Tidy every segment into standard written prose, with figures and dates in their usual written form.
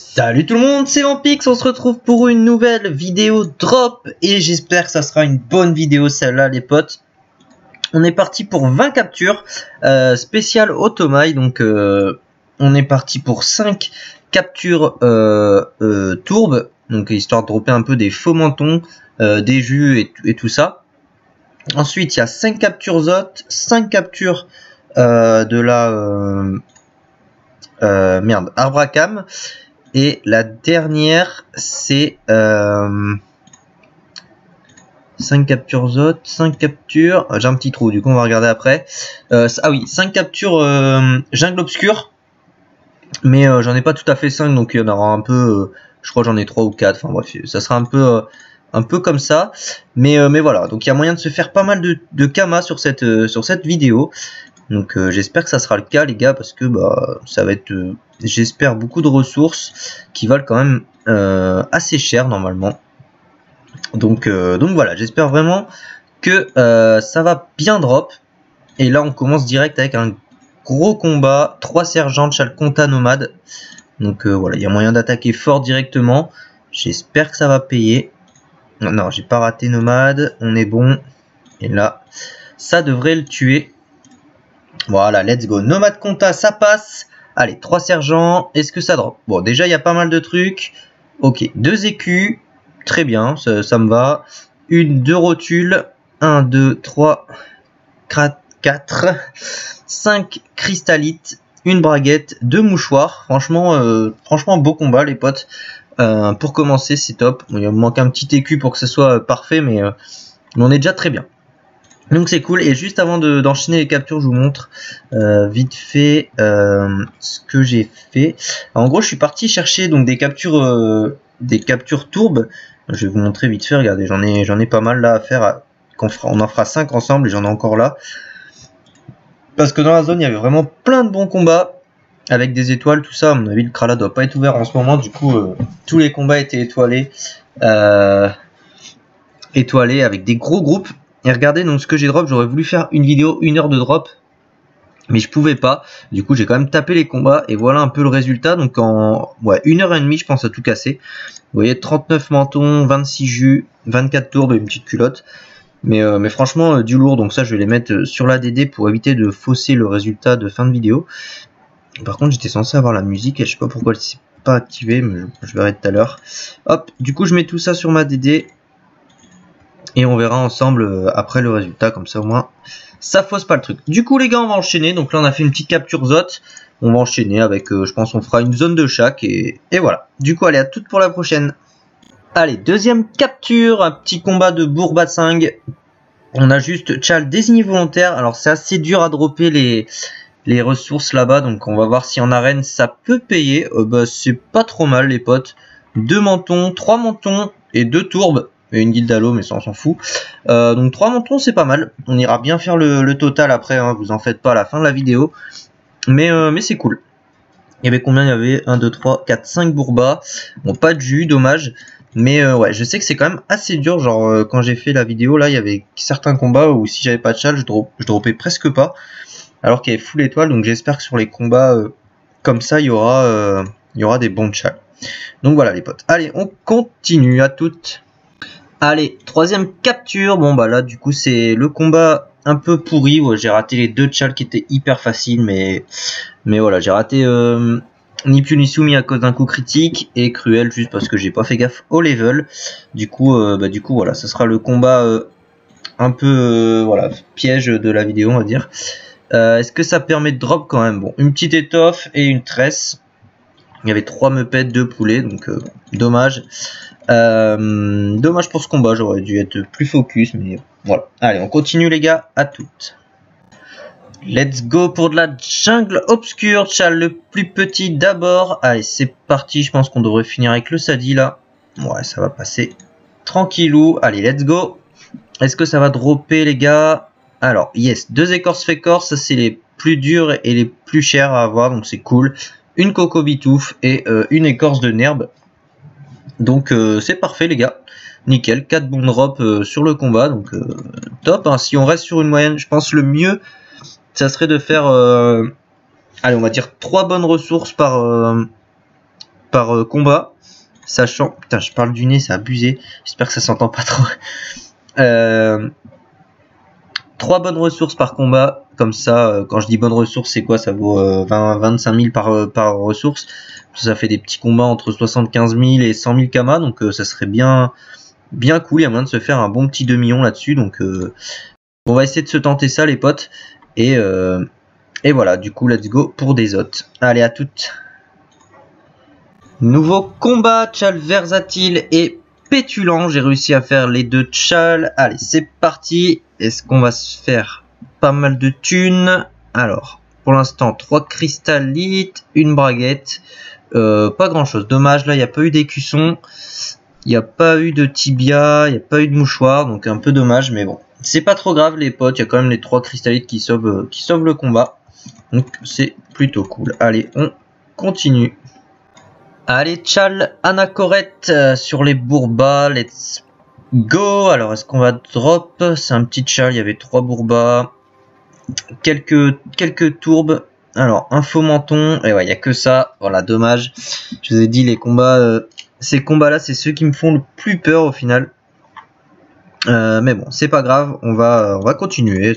Salut tout le monde, c'est Vampix, on se retrouve pour une nouvelle vidéo drop et j'espère que ça sera une bonne vidéo celle-là les potes. On est parti pour 20 captures spécial Automail, donc on est parti pour 5 captures tourbes, donc histoire de dropper un peu des faux mentons, des jus et tout ça. Ensuite il y a 5 captures Zot, 5 captures de la Arbracam. Et la dernière, c'est 5 captures Zot, 5 captures. J'ai un petit trou, du coup on va regarder après. Ah oui, 5 captures Jungle Obscur. Mais j'en ai pas tout à fait 5, donc il y en aura un peu. Je crois que j'en ai 3 ou 4. Enfin bref, ça sera un peu comme ça. Mais voilà, donc il y a moyen de se faire pas mal de Kama sur cette vidéo. Donc j'espère que ça sera le cas les gars, parce que bah ça va être j'espère beaucoup de ressources qui valent quand même assez cher normalement. Donc voilà, j'espère vraiment que ça va bien drop. Et là on commence direct avec un gros combat, 3 sergents de Chalconta nomade. Donc voilà, il y a moyen d'attaquer fort directement. J'espère que ça va payer. Non, j'ai pas raté nomade, on est bon. Et là, ça devrait le tuer. Voilà, let's go. Nomade Conta, ça passe. Allez, 3 sergents. Est-ce que ça drop? Bon, déjà, il y a pas mal de trucs. Ok, 2 écus. Très bien, ça me va. 2 rotules. 1, 2, 3, 4, 5 cristallites. Une braguette. 2 mouchoirs. Franchement, beau combat, les potes. Pour commencer, c'est top. Il me manque un petit écu pour que ce soit parfait, mais on est déjà très bien. Donc c'est cool. Et juste avant d'enchaîner les captures, je vous montre vite fait ce que j'ai fait. Alors, en gros, je suis parti chercher donc des captures tourbes. Je vais vous montrer vite fait. Regardez, j'en ai pas mal là à faire. On en fera 5 ensemble et j'en ai encore là. Parce que dans la zone, il y avait vraiment plein de bons combats avec des étoiles, tout ça. À mon avis, le Krala doit pas être ouvert en ce moment. Du coup, tous les combats étaient étoilés, avec des gros groupes. Et regardez donc ce que j'ai drop, j'aurais voulu faire une vidéo 1 heure de drop, mais je pouvais pas. Du coup j'ai quand même tapé les combats et voilà un peu le résultat. Donc en 1h30 je pense à tout casser. Vous voyez 39 mentons, 26 jus, 24 tourbes et une petite culotte. Mais franchement du lourd, donc ça je vais les mettre sur la DD pour éviter de fausser le résultat de fin de vidéo. Par contre j'étais censé avoir la musique et je sais pas pourquoi elle s'est pas activée, mais je verrai tout à l'heure. Hop, du coup je mets tout ça sur ma DD. Et on verra ensemble après le résultat, comme ça au moins ça fausse pas le truc. Du coup les gars, on va enchaîner. Donc là on a fait une petite capture Zot. On va enchaîner avec, je pense on fera une zone de chaque et voilà. Du coup allez, à toutes pour la prochaine. Allez, deuxième capture, un petit combat de Bourbatsing. On a juste Chal désigné volontaire. Alors c'est assez dur à dropper les ressources là-bas. Donc on va voir si en arène ça peut payer. Bah c'est pas trop mal les potes. 2 mentons, 3 mentons et 2 tourbes. Et une guilde halo, mais ça on s'en fout. Donc 3 mentons c'est pas mal. On ira bien faire le total après, hein, vous en faites pas à la fin de la vidéo. Mais c'est cool. Il y avait combien? Il y avait 1, 2, 3, 4, 5 bourbas. Bon, pas de jus, dommage. Mais ouais, je sais que c'est quand même assez dur. Genre quand j'ai fait la vidéo là, il y avait certains combats où si j'avais pas de chal, je dropais presque pas. Alors qu'il y avait full étoile. Donc j'espère que sur les combats comme ça, il y aura des bons chals. Donc voilà les potes. Allez, on continue, à toutes. Allez, troisième capture. Bon bah là du coup c'est le combat un peu pourri. Ouais, j'ai raté les 2 chals qui étaient hyper faciles, mais voilà, j'ai raté ni Piu ni Soumi à cause d'un coup critique et Cruel juste parce que j'ai pas fait gaffe au level. Du coup voilà, ce sera le combat un peu voilà, piège de la vidéo on va dire. Est-ce que ça permet de drop quand même? Bon, une petite étoffe et une tresse. Il y avait 3 meupettes, 2 poulets, donc dommage. Dommage pour ce combat, j'aurais dû être plus focus, mais voilà. Allez, on continue les gars, à toutes. Let's go pour de la jungle obscure, Chal le plus petit d'abord. Allez, c'est parti, je pense qu'on devrait finir avec le Sadi là. Ouais, ça va passer tranquillou. Allez, let's go. Est-ce que ça va dropper les gars? Alors, yes, 2 écorces fécorces, ça c'est les plus durs et les plus chers à avoir, donc c'est cool. Une coco bitouffe et une écorce de nerbe. Donc c'est parfait les gars, nickel, 4 bons drops sur le combat, donc top, hein. Si on reste sur une moyenne, je pense le mieux, ça serait de faire, allez on va dire 3 bonnes ressources par combat. Sachant... Putain, je parle du nez, c'est abusé. J'espère que ça s'entend pas trop. 3 bonnes ressources par combat. Comme ça, quand je dis bonnes ressources, c'est quoi? Ça vaut 25 000 par ressource. Ça fait des petits combats entre 75 000 et 100 000 kamas. Donc ça serait bien cool. Il y a moyen de se faire un bon petit 2 millions là-dessus. Donc on va essayer de se tenter ça, les potes. Et voilà, du coup, let's go pour des hôtes. Allez, à toutes. Nouveau combat, Tchal versatile et pétulant. J'ai réussi à faire les 2 Tchal. Allez, c'est parti. Est-ce qu'on va se faire pas mal de thunes? Alors, pour l'instant, 3 cristallites, une braguette. Pas grand chose. Dommage, là, il n'y a pas eu d'écusson. Il n'y a pas eu de tibia. Il n'y a pas eu de mouchoir. Donc, un peu dommage, mais bon. C'est pas trop grave, les potes. Il y a quand même les 3 cristallites qui sauvent le combat. Donc, c'est plutôt cool. Allez, on continue. Allez, Tchal, Anacorette sur les Bourbas, let's go. Alors, est-ce qu'on va drop? C'est un petit Tchal, il y avait 3 Bourbas, quelques tourbes. Alors, un faux menton, et ouais, il n'y a que ça. Voilà, dommage. Je vous ai dit, les combats, ces combats-là, c'est ceux qui me font le plus peur au final. Mais bon, c'est pas grave, on va continuer.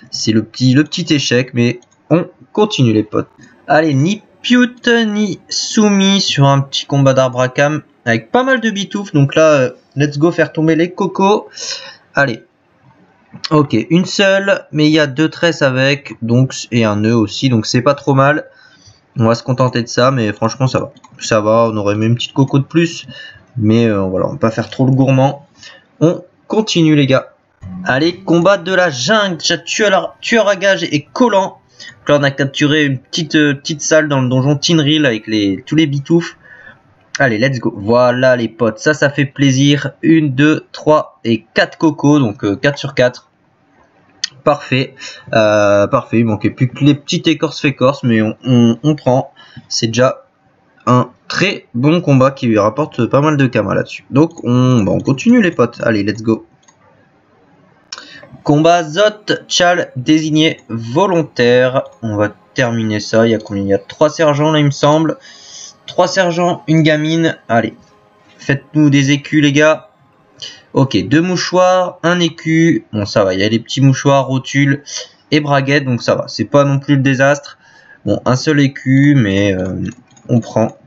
C'est le petit échec, mais on continue, les potes. Allez, ni Piute ni soumis sur un petit combat d'arbre à cam avec pas mal de bitouf. Donc là, let's go faire tomber les cocos. Allez. Ok, une seule, mais il y a 2 tresses avec, donc, et un nœud aussi, donc c'est pas trop mal. On va se contenter de ça, mais franchement ça va. Ça va, on aurait mis une petite coco de plus, mais voilà, on va pas faire trop le gourmand. On continue, les gars. Allez, combat de la jungle, tueur à gage et collant. Donc là, on a capturé une petite salle dans le donjon Tinril avec tous les bitoufs. Allez, let's go. Voilà, les potes, ça fait plaisir. 1, 2, 3 et 4 cocos, donc 4 sur 4. Parfait. Parfait, il manquait plus que les petites écorces fécorces, mais on prend. C'est déjà un très bon combat qui lui rapporte pas mal de kamas là-dessus. Donc, on continue, les potes. Allez, let's go. Combat Zot, Tchal, désigné volontaire. On va terminer ça. Il y a combien? Il y a 3 sergents là, il me semble. 3 sergents, une gamine. Allez, faites-nous des écus, les gars. Ok, 2 mouchoirs, un écu. Bon, ça va. Il y a les petits mouchoirs, rotules et braguettes. Donc ça va. C'est pas non plus le désastre. Bon, un seul écu, mais on prend.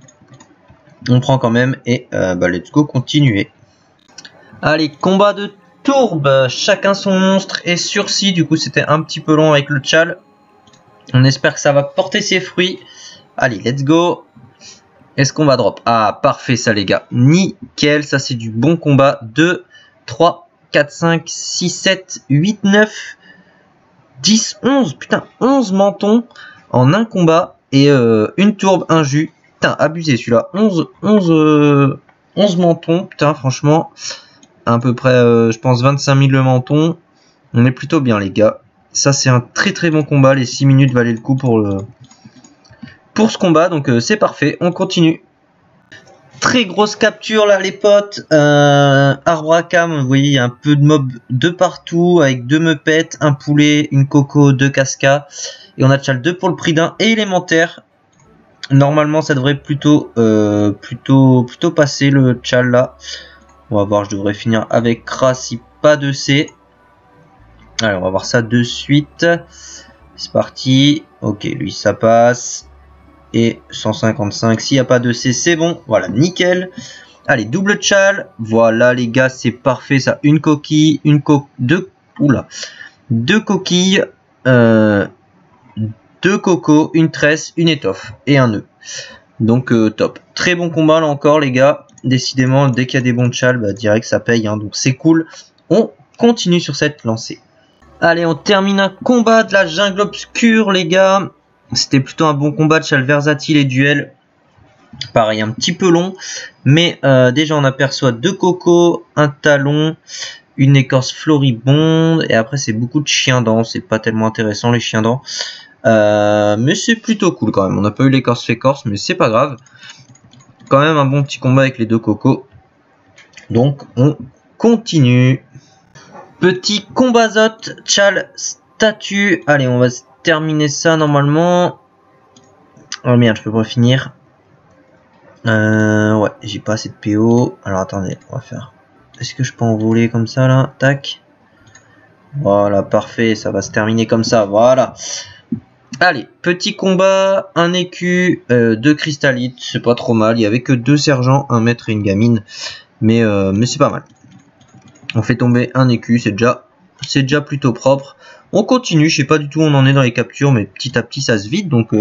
On prend quand même. Et let's go continuer. Allez, combat de tourbe, chacun son monstre et sursis. Du coup, c'était un petit peu long avec le Tchal. On espère que ça va porter ses fruits. Allez, let's go. Est-ce qu'on va drop? Ah, parfait ça, les gars. Nickel, ça c'est du bon combat. 2, 3, 4, 5, 6, 7, 8, 9, 10, 11. Putain, 11 mentons en un combat. Et une tourbe, un jus. Putain, abusé celui-là. 11 mentons. Putain, franchement... à peu près, je pense, 25 000 le menton. On est plutôt bien, les gars. Ça, c'est un très très bon combat. Les 6 minutes valaient le coup pour ce combat. Donc, c'est parfait. On continue. Très grosse capture, là, les potes. Arbre à cam, vous voyez, il y a un peu de mobs de partout. Avec 2 meupettes, un poulet, une coco, 2 cascas. Et on a Tchal 2 pour le prix d'un et élémentaire. Normalement, ça devrait plutôt passer le Tchal, là. On va voir, je devrais finir avec Kra si pas de C. Allez, on va voir ça de suite. C'est parti. Ok, lui ça passe. Et 155, s'il n'y a pas de C, c'est bon. Voilà, nickel. Allez, double Tchal. Voilà les gars, c'est parfait ça. Une coquille, deux coquilles, 2 cocos, une tresse, une étoffe et un nœud. Donc top. Très bon combat là encore, les gars. Décidément, dès qu'il y a des bons Tchal, direct ça paye, hein, donc c'est cool. On continue sur cette lancée. Allez, on termine un combat de la jungle obscure, les gars. C'était plutôt un bon combat de Tchal versatile et duel. Pareil, un petit peu long, mais déjà on aperçoit 2 cocos, un talon, une écorce floribonde, et après c'est beaucoup de chiens dents. C'est pas tellement intéressant les chiens dents, mais c'est plutôt cool quand même. On n'a pas eu l'écorce fécorce, mais c'est pas grave. Quand même un bon petit combat avec les 2 cocos. Donc on continue. Petit combat Zot, Tchal, statue. Allez, on va terminer ça normalement. Oh merde, je peux pas finir. Ouais, j'ai pas assez de PO. Alors attendez, on va faire... Est-ce que je peux envoler comme ça là? Tac. Voilà, parfait, ça va se terminer comme ça, voilà. Allez, petit combat, un écu, 2 cristallites, c'est pas trop mal. Il y avait que 2 sergents, un maître et une gamine. Mais c'est pas mal. On fait tomber un écu, c'est déjà plutôt propre. On continue, je sais pas du tout où on en est dans les captures, mais petit à petit ça se vide. Donc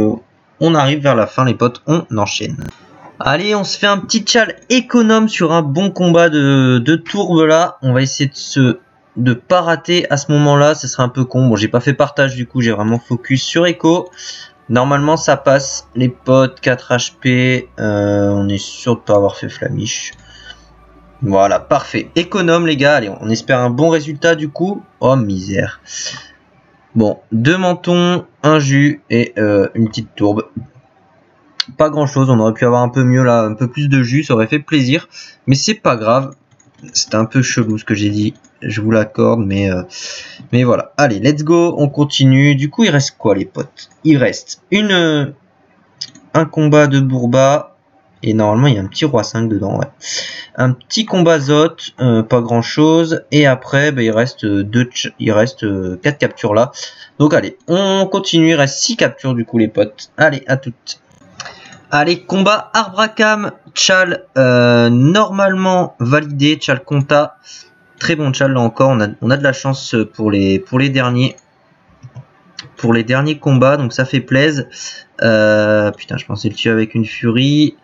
on arrive vers la fin les potes, on enchaîne. Allez, on se fait un petit chal économe sur un bon combat de tourbe là. On va essayer de pas rater à ce moment-là, ce serait un peu con. Bon, j'ai pas fait partage du coup, j'ai vraiment focus sur Echo. Normalement, ça passe. Les potes, 4 HP. On est sûr de pas avoir fait flamiche. Voilà, parfait. Économe, les gars. Allez, on espère un bon résultat du coup. Oh, misère. Bon, 2 mentons, un jus et une petite tourbe. Pas grand chose, on aurait pu avoir un peu mieux là, un peu plus de jus, ça aurait fait plaisir. Mais c'est pas grave. C'était un peu chelou ce que j'ai dit. Je vous l'accorde, mais voilà. Allez, let's go, on continue. Du coup, il reste quoi, les potes? Il reste un combat de Bourba. Et normalement, il y a un petit roi 5 dedans, ouais. Un petit combat Zot, pas grand chose. Et après, bah, il reste 4 captures là. Donc allez, on continue. Il reste 6 captures du coup, les potes. Allez, à toutes. Allez, combat Arbracam, Chal, normalement validé, Chal Conta. Très bon Chal là encore, on a de la chance pour les derniers. Pour les derniers combats, donc ça fait plaisir. Putain, je pensais le tuer avec une furie.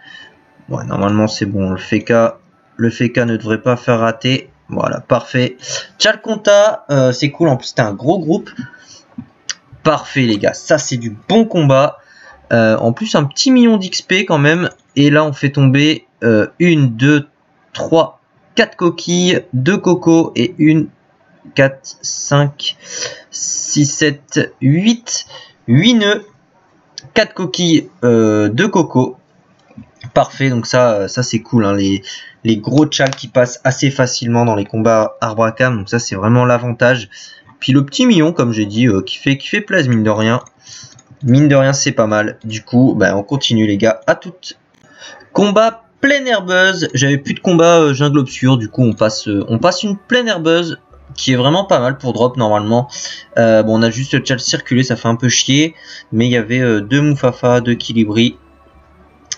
Ouais, normalement c'est bon, le FK ne devrait pas faire rater. Voilà, parfait. Chal Conta, c'est cool, en plus c'était un gros groupe. Parfait les gars, ça c'est du bon combat. En plus un petit million d'XP quand même. Et là on fait tomber 1, 2, 3, 4 coquilles, 2 cocos et 1, 4, 5, 6, 7, 8 nœuds, 4 coquilles, 2 cocos. Parfait, donc ça c'est cool, hein, les gros chals qui passent assez facilement dans les combats Arbracam, donc ça c'est vraiment l'avantage. Puis le petit million, comme j'ai dit, qui fait plaisir mine de rien. Mine de rien, c'est pas mal. Du coup, bah, on continue les gars, à toutes. Combat pleine herbeuse. J'avais plus de combat jungle obscur, du coup on passe une pleine herbeuse qui est vraiment pas mal pour drop normalement. Bon, on a juste le chal circulé, ça fait un peu chier, mais il y avait 2 Moufafa, 2 Kilibri.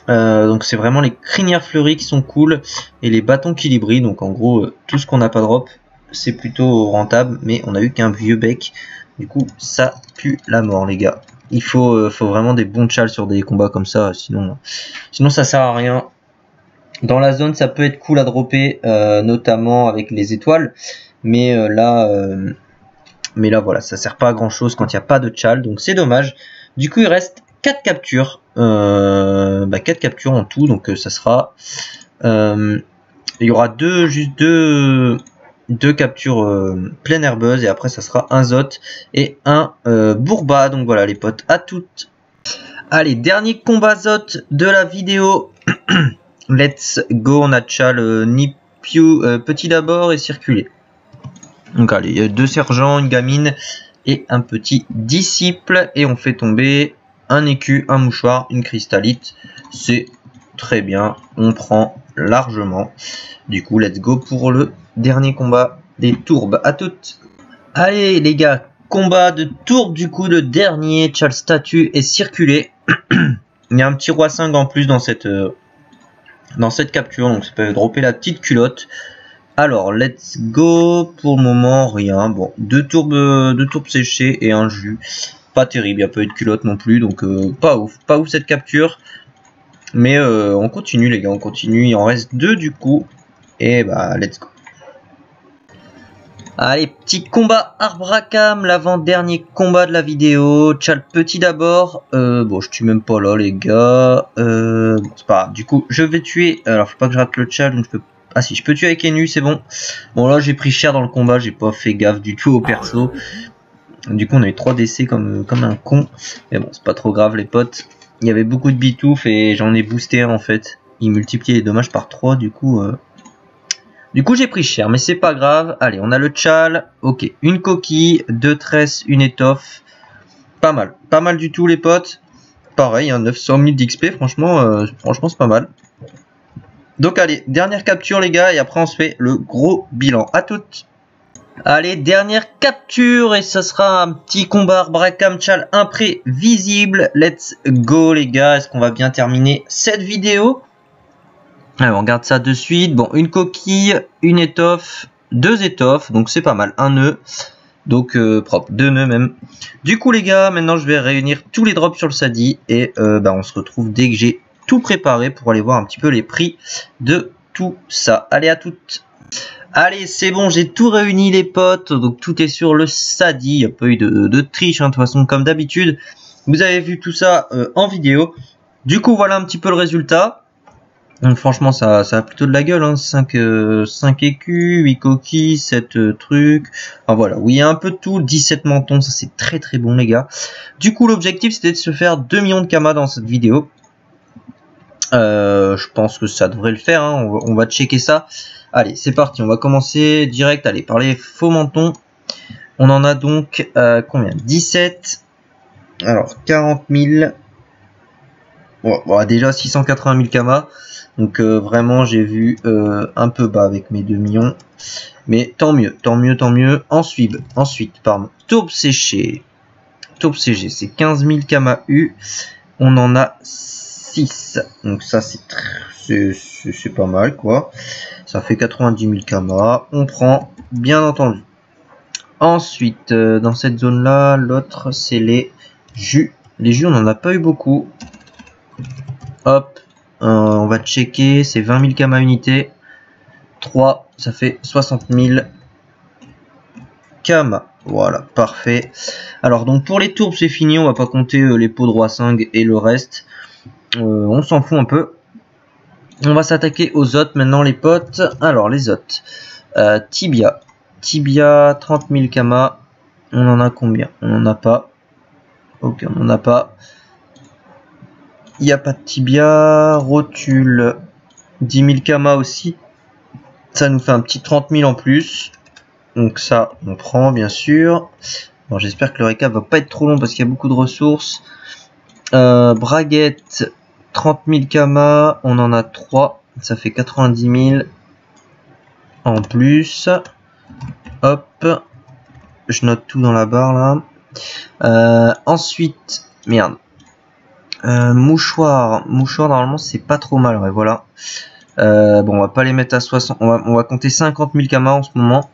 Donc c'est vraiment les crinières fleuries qui sont cool et les bâtons Kilibri. Donc en gros, tout ce qu'on n'a pas drop, c'est plutôt rentable, mais on a eu qu'un vieux bec. Du coup, ça pue la mort les gars. Il faut vraiment des bons chals sur des combats comme ça, sinon ça sert à rien. Dans la zone, ça peut être cool à dropper, notamment avec les étoiles, mais là voilà, ça sert pas à grand chose quand il n'y a pas de chal, donc c'est dommage. Du coup, il reste 4 captures, 4 captures en tout, donc ça sera, il y aura juste deux captures pleine herbeuse et après ça sera un Zot et un Bourba. Donc voilà les potes, à toutes. Allez, dernier combat Zot de la vidéo. Let's go, on a Chal Nipiu petit d'abord et circulé. Donc allez, il y a 2 sergents, une gamine et un petit disciple et on fait tomber un écu, un mouchoir, une cristallite. C'est très bien, on prend largement. Du coup, let's go pour le dernier combat des tourbes. À toutes. Allez les gars, combat de tourbe du coup, le dernier. Chal statue est circulé. Il y a un petit roi 5 en plus dans cette capture, donc ça peut dropper la petite culotte. Alors, let's go. Pour le moment, rien. Bon, 2 tourbes séchées et un jus. Pas terrible, il n'y a pas eu de culotte non plus, donc pas ouf cette capture. Mais on continue les gars, on continue. Il en reste 2 du coup. Et bah, let's go. Allez, petit combat Arbracam, l'avant-dernier combat de la vidéo. Chal petit d'abord. Bon, je tue même pas là, les gars. Bon, c'est pas grave. Du coup, je vais tuer. Alors, faut pas que je rate le Chal, donc je peux. Ah si, je peux tuer avec Enu, c'est bon. Bon, là, j'ai pris cher dans le combat, j'ai pas fait gaffe du tout au perso. Du coup, on a eu 3 décès comme un con. Mais bon, c'est pas trop grave, les potes. Il y avait beaucoup de bitouf et j'en ai boosté un en fait. Il multipliait les dommages par 3, du coup. Du coup, j'ai pris cher, mais c'est pas grave. Allez, on a le Chal. Ok, une coquille, 2 tresses, une étoffe. Pas mal du tout, les potes. Pareil, hein, 900 000 d'XP, franchement c'est pas mal. Donc allez, dernière capture les gars, et après on se fait le gros bilan. À toutes. Allez, dernière capture, et ce sera un petit combat Arbracam Chal imprévisible. Let's go les gars, est-ce qu'on va bien terminer cette vidéo? Alors on regarde ça de suite. Bon, une coquille, une étoffe, 2 étoffes, donc c'est pas mal, un nœud. Donc propre, 2 nœuds même. Du coup les gars, maintenant je vais réunir tous les drops sur le Sadi, et on se retrouve dès que j'ai tout préparé pour aller voir un petit peu les prix de tout ça. Allez, à toutes. Allez, c'est bon, j'ai tout réuni les potes, donc tout est sur le Sadi, il n'y a pas eu de triche, hein, de toute façon, comme d'habitude. Vous avez vu tout ça en vidéo. Du coup, voilà un petit peu le résultat. Donc franchement, ça a plutôt de la gueule, hein. 5 écus, 8 coquilles, 7 trucs. Enfin voilà, oui, il y a un peu de tout, 17 mentons, ça c'est très très bon les gars. Du coup, l'objectif c'était de se faire 2 millions de kamas dans cette vidéo. Je pense que ça devrait le faire, hein. On va checker ça. Allez, c'est parti, on va commencer direct. Allez, par les faux mentons. On en a donc combien? 17. Alors, 40 000. Bon, déjà 680 000 kamas. Donc vraiment, j'ai vu un peu bas avec mes 2 millions. Mais tant mieux, tant mieux, tant mieux. Ensuite, pardon, tourbe séché. Tourbe CG, c'est 15 000 kamas U. On en a 6. Donc ça, c'est pas mal, quoi. Ça fait 90 000 kamas. On prend, bien entendu. Ensuite, dans cette zone-là, l'autre, c'est les jus. Les jus, on n'en a pas eu beaucoup. Hop, on va checker. C'est 20 000 kamas unité. 3, ça fait 60 000 kamas. Voilà, parfait. Alors, donc, pour les tourbes, c'est fini. On va pas compter les pots de roi 5 et le reste. On s'en fout un peu. On va s'attaquer aux autres maintenant les potes. Alors les autres. Tibia. Tibia 30 000 kamas. On en a combien? On n'en a pas. Ok, on n'en a pas. Il n'y a pas de tibia. Rotule 10 000 kamas aussi. Ça nous fait un petit 30 000 en plus. Donc ça on prend bien sûr. Bon, j'espère que le récap va pas être trop long parce qu'il y a beaucoup de ressources. Braguette 30 000 kamas, on en a 3, ça fait 90 000 en plus. Hop, je note tout dans la barre là. Ensuite, merde. Mouchoir normalement c'est pas trop mal, ouais, voilà. Bon, on va pas les mettre à 60, on va compter 50 000 kamas en ce moment.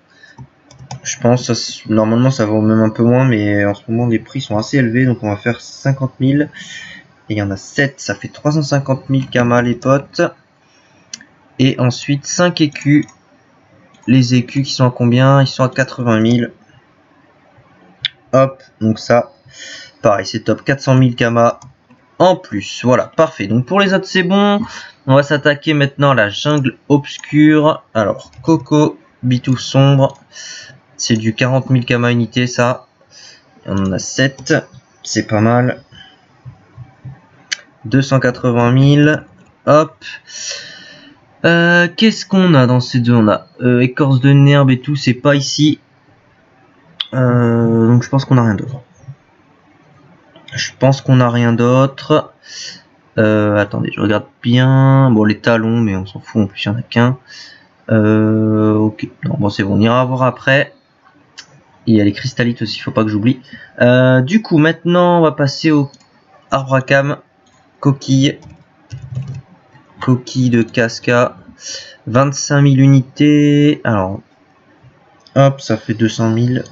Je pense, normalement ça vaut même un peu moins, mais en ce moment les prix sont assez élevés, donc on va faire 50 000. Et il y en a 7, ça fait 350 000 kamas les potes. Et ensuite 5 écus. Les écus qui sont à combien? Ils sont à 80 000. Hop, donc ça, pareil, c'est top. 400 000 kamas en plus. Voilà, parfait. Donc pour les autres, c'est bon. On va s'attaquer maintenant à la jungle obscure. Alors, Coco, Bitou sombre. C'est du 40 000 kamas unité, ça. On en a 7. C'est pas mal. 280 000. Hop. Qu'est-ce qu'on a dans ces deux? On a écorce de nerbe et tout. C'est pas ici. Donc je pense qu'on a rien d'autre. Attendez, je regarde bien. Bon, les talons, mais on s'en fout. En plus, il n'y en a qu'un. Ok. Non, bon, c'est bon. On ira voir après. Il y a les cristallites aussi. Faut pas que j'oublie. Du coup, maintenant, on va passer au Arbracam. Coquille de Casca, 25 000 unités. Alors, hop, ça fait 200 000.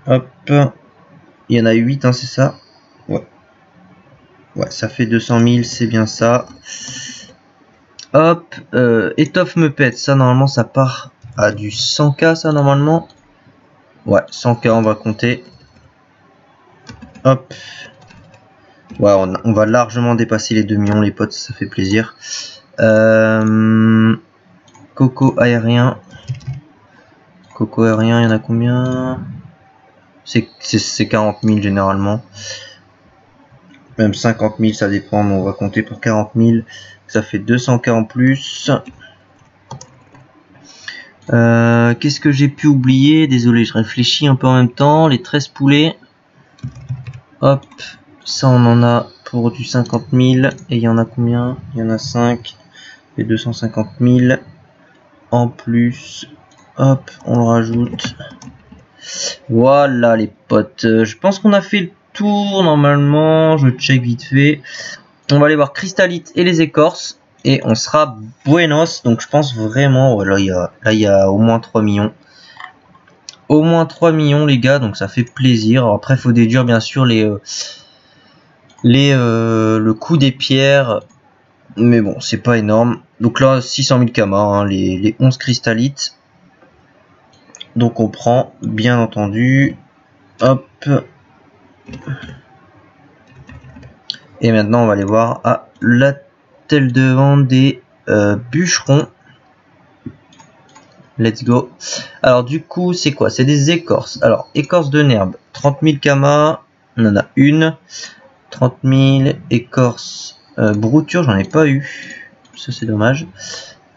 Hop, il y en a 8, hein, c'est ça? Ouais, ça fait 200 000, c'est bien ça. Hop, étoffe me pète, ça normalement ça part à du 100K, ça normalement. Ouais, 100K, on va compter. Hop. Ouais, on va largement dépasser les 2 millions, les potes, ça fait plaisir. Coco aérien. Coco aérien, il y en a combien? C'est 40 000 généralement. Même 50 000, ça dépend, mais on va compter pour 40 000. Ça fait 200K en plus. Qu'est-ce que j'ai pu oublier? Désolé, je réfléchis un peu en même temps. Les 13 poulets. Hop. Ça, on en a pour du 50 000. Et il y en a combien? Il y en a 5. fait 250 000. En plus, hop, on le rajoute. Voilà les potes. Je pense qu'on a fait le tour normalement. Je check vite fait. On va aller voir Crystallite et les écorces. Et on sera buenos. Donc je pense vraiment. Ouais, là il y a au moins 3 millions. Au moins 3 millions les gars. Donc ça fait plaisir. Alors, après il faut déduire bien sûr le coût des pierres. Mais bon, c'est pas énorme. Donc là 600 000 kamas. Hein, les 11 cristallites. Donc on prend bien entendu. Hop. Et maintenant on va aller voir à la telle de vente des bûcherons. Let's go. Alors du coup c'est quoi? C'est des écorces. Alors écorce de nerbe, 30 000 kamas. On en a une. 30 000 écorce brouture, j'en ai pas eu. Ça c'est dommage.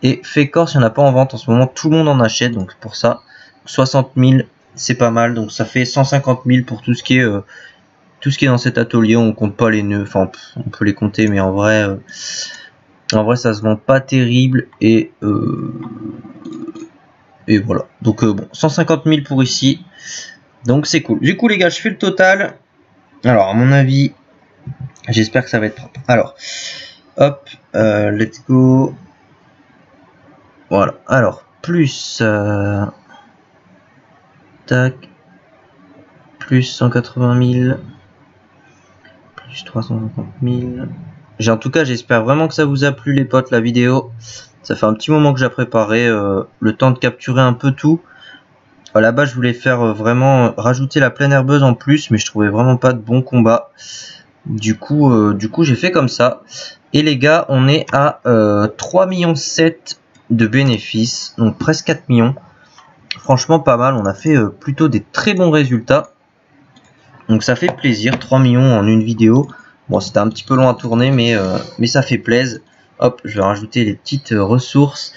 Et fécorce, il n'y en a pas en vente en ce moment. Tout le monde en achète. Donc pour ça, 60 000, c'est pas mal. Donc ça fait 150 000 pour tout ce qui est dans cet atelier. On compte pas les nœuds. Enfin, on peut les compter, mais en vrai ça se vend pas terrible. Et voilà. Donc bon, 150 000 pour ici. Donc c'est cool. Du coup les gars, je fais le total. Alors à mon avis, j'espère que ça va être propre. Alors, hop, let's go. Voilà. Alors, plus tac, plus 180 000, plus 350 000. En tout cas, j'espère vraiment que ça vous a plu les potes, la vidéo. Ça fait un petit moment que j'ai préparé, le temps de capturer un peu tout. Là-bas, je voulais faire vraiment rajouter la plaine herbeuse en plus, mais je trouvais vraiment pas de bon combat. Du coup j'ai fait comme ça. Et les gars, on est à 3,7 millions de bénéfices, donc presque 4 millions. Franchement pas mal, on a fait plutôt des très bons résultats. Donc ça fait plaisir, 3 millions en une vidéo. Bon, c'était un petit peu long à tourner, mais ça fait plaisir. Hop, je vais rajouter les petites ressources.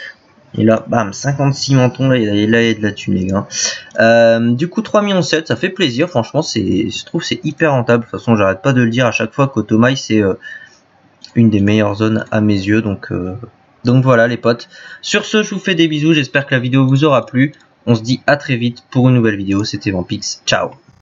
Et là, bam, 56 mentons, là il y a de la thune les gars. Du coup 3,7 millions, ça fait plaisir, franchement je trouve c'est hyper rentable. De toute façon j'arrête pas de le dire à chaque fois qu'Automai c'est une des meilleures zones à mes yeux. Donc voilà les potes. Sur ce, je vous fais des bisous, j'espère que la vidéo vous aura plu. On se dit à très vite pour une nouvelle vidéo, c'était Vampix, ciao.